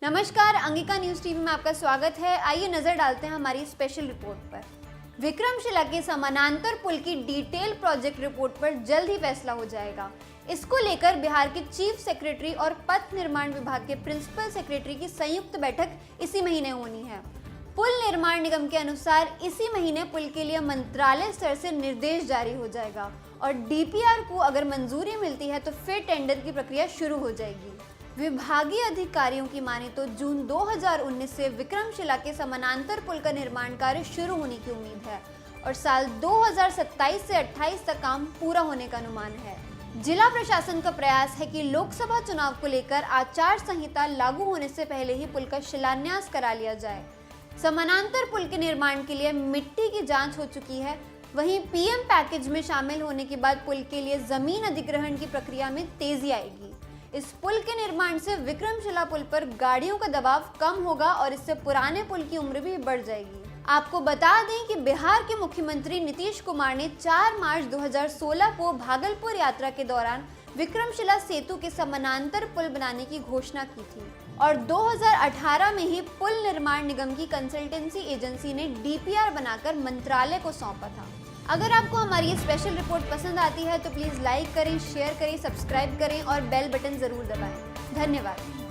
नमस्कार, Angika news TV में आपका स्वागत है। आइए नजर डालते हैं हमारी स्पेशल रिपोर्ट पर। विक्रमशिला के समानांतर पुल की डिटेल प्रोजेक्ट रिपोर्ट पर जल्द ही फैसला हो जाएगा। इसको लेकर बिहार के चीफ सेक्रेटरी और पथ निर्माण विभाग के प्रिंसिपल सेक्रेटरी की संयुक्त बैठक इसी महीने होनी है। पुल निर्माण निगम के अनुसार इसी महीने पुल के लिए मंत्रालय स्तर से निर्देश जारी हो जाएगा और डीपीआर को अगर मंजूरी मिलती है तो फिर टेंडर की प्रक्रिया शुरू हो जाएगी। विभागीय अधिकारियों की माने तो जून 2019 से विक्रमशिला के समानांतर पुल का निर्माण कार्य शुरू होने की उम्मीद है और साल 2027 से 28 तक काम पूरा होने का अनुमान है। जिला प्रशासन का प्रयास है कि लोकसभा चुनाव को लेकर आचार संहिता लागू होने से पहले ही पुल का शिलान्यास करा लिया जाए। समानांतर पुल के निर्माण के लिए मिट्टी की जांच हो चुकी है। वहीं पीएम पैकेज में शामिल होने के बाद पुल के लिए जमीन अधिग्रहण की प्रक्रिया में तेजी आएगी। इस पुल के निर्माण से विक्रमशिला पुल पर गाड़ियों का दबाव कम होगा और इससे पुराने पुल की उम्र भी बढ़ जाएगी। आपको बता दें कि बिहार के मुख्यमंत्री नीतीश कुमार ने 4 मार्च 2016 को भागलपुर यात्रा के दौरान विक्रमशिला सेतु के समानांतर पुल बनाने की घोषणा की थी और 2018 में ही पुल निर्माण निगम की कंसल्टेंसी एजेंसी ने डीपीआर बनाकर मंत्रालय को सौंपा था। अगर आपको हमारी ये स्पेशल रिपोर्ट पसंद आती है तो प्लीज़ लाइक करें, शेयर करें, सब्सक्राइब करें और बेल बटन ज़रूर दबाएं। धन्यवाद।